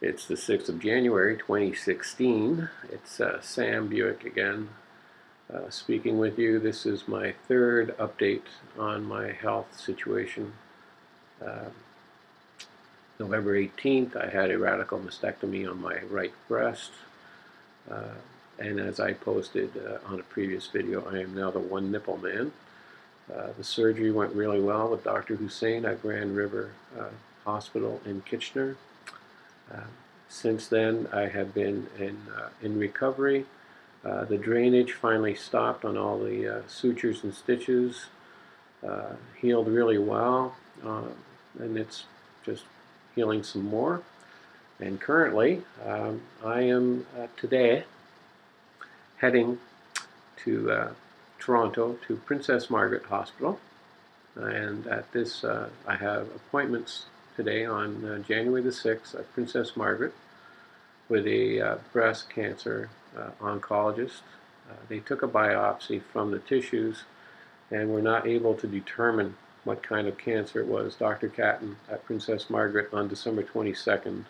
It's the 6th of January 2016. It's Sam Buick again speaking with you. This is my third update on my health situation. November 18th, I had a radical mastectomy on my right breast. And as I posted on a previous video, I am now the one nipple man. The surgery went really well with Dr. Hussein at Grand River Hospital in Kitchener. Since then, I have been in recovery. The drainage finally stopped on all the sutures and stitches, healed really well, and it's just healing some more. And currently, I am today heading to Toronto to Princess Margaret Hospital, and at this I have appointments today on January the 6th at Princess Margaret with a breast cancer oncologist. They took a biopsy from the tissues and were not able to determine what kind of cancer it was. Dr. Keratin at Princess Margaret on December 22nd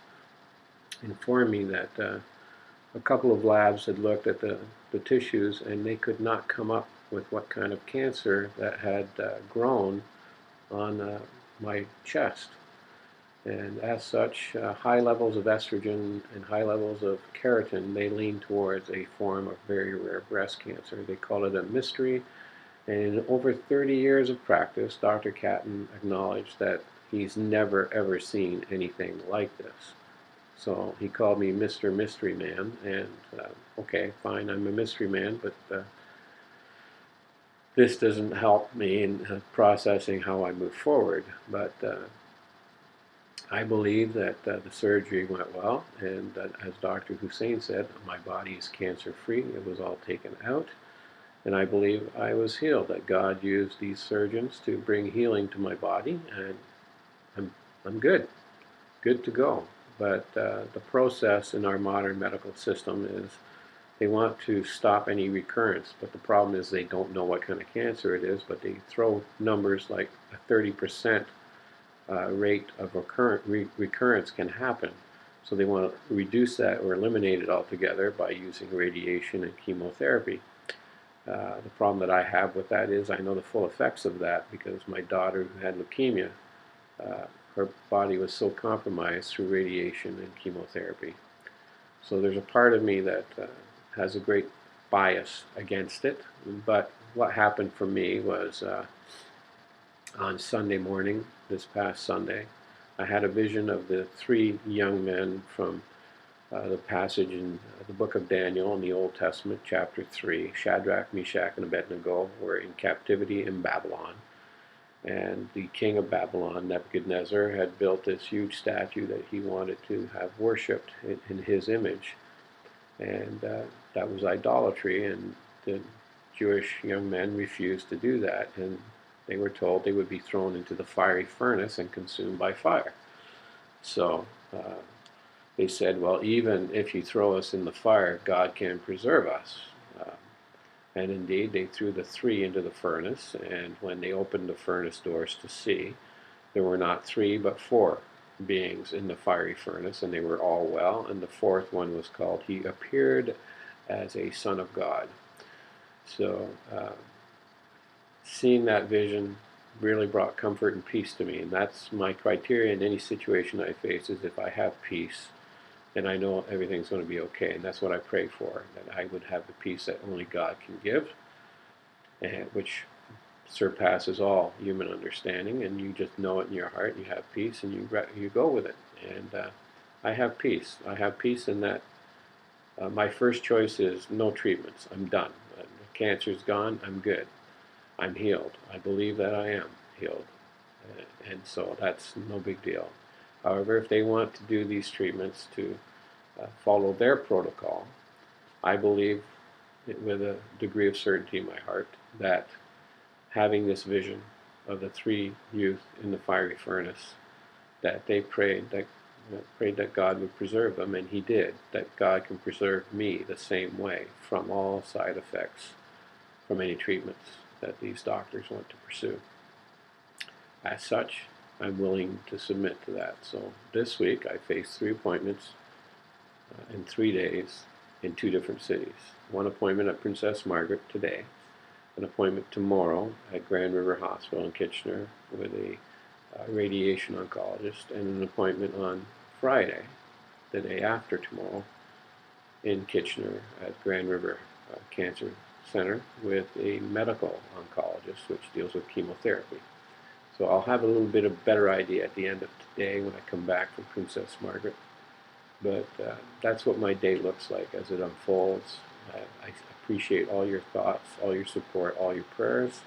informed me that a couple of labs had looked at the tissues and they could not come up with what kind of cancer that had grown on my chest. And as such, high levels of estrogen and high levels of keratin, they lean towards a form of very rare breast cancer. They call it a mystery. And in over 30 years of practice, Dr. Keratin acknowledged that he's never ever seen anything like this. So he called me Mr. Mystery Man, and okay, fine, I'm a mystery man, but this doesn't help me in processing how I move forward. But I believe that the surgery went well, and that, as Dr. Hussein said, my body is cancer-free. It was all taken out, and I believe I was healed, that God used these surgeons to bring healing to my body, and I'm good to go. But the process in our modern medical system is they want to stop any recurrence, but the problem is they don't know what kind of cancer it is, but they throw numbers like a 30% rate of recurrence can happen. So they want to reduce that or eliminate it altogether by using radiation and chemotherapy. The problem that I have with that is I know the full effects of that because my daughter, who had leukemia, her body was so compromised through radiation and chemotherapy. So there's a part of me that has a great bias against it. But what happened for me was on Sunday morning, this past Sunday, I had a vision of the three young men from the passage in the book of Daniel in the Old Testament, chapter 3. Shadrach, Meshach, and Abednego were in captivity in Babylon. And the king of Babylon, Nebuchadnezzar, had built this huge statue that he wanted to have worshipped in his image. And that was idolatry, and the Jewish young men refused to do that. And they were told they would be thrown into the fiery furnace and consumed by fire. So they said, well, even if you throw us in the fire, God can preserve us. And indeed, they threw the three into the furnace, and when they opened the furnace doors to see, there were not three but four beings in the fiery furnace, and they were all well. And the fourth one was called, he appeared as a son of God. So seeing that vision really brought comfort and peace to me, and that's my criteria in any situation I face, is if I have peace, then I know everything's going to be okay, and that's what I pray for, that I would have the peace that only God can give, and which surpasses all human understanding, and you just know it in your heart, and you have peace, and you go with it. And I have peace. I have peace in that my first choice is no treatments. I'm done. The cancer's gone. I'm good. I'm healed. I believe that I am healed, and so that's no big deal. However, if they want to do these treatments to follow their protocol, I believe with a degree of certainty in my heart that having this vision of the three youth in the fiery furnace, that they prayed that God would preserve them, and he did, that God can preserve me the same way from all side effects from any treatments that these doctors want to pursue. As such, I'm willing to submit to that. So this week I face 3 appointments in 3 days in 2 different cities. One appointment at Princess Margaret today, an appointment tomorrow at Grand River Hospital in Kitchener with a radiation oncologist, and an appointment on Friday, the day after tomorrow, in Kitchener at Grand River Cancer Center with a medical oncologist, which deals with chemotherapy. So I'll have a little bit of better idea at the end of today when I come back from Princess Margaret. But that's what my day looks like as it unfolds. I appreciate all your thoughts, all your support, all your prayers,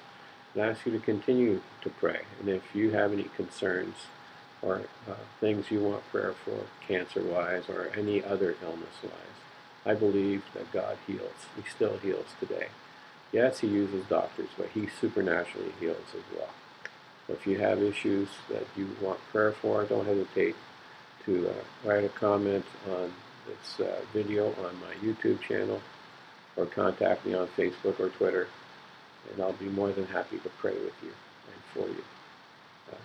and I ask you to continue to pray. And if you have any concerns or things you want prayer for, cancer-wise or any other illness-wise, I believe that God heals. He still heals today. Yes, He uses doctors, but He supernaturally heals as well. So if you have issues that you want prayer for, don't hesitate to write a comment on this video on my YouTube channel, or contact me on Facebook or Twitter, and I'll be more than happy to pray with you and for you.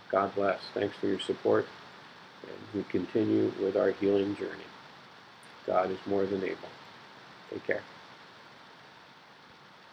God bless. Thanks for your support, and we continue with our healing journey. God is more than able. Take care.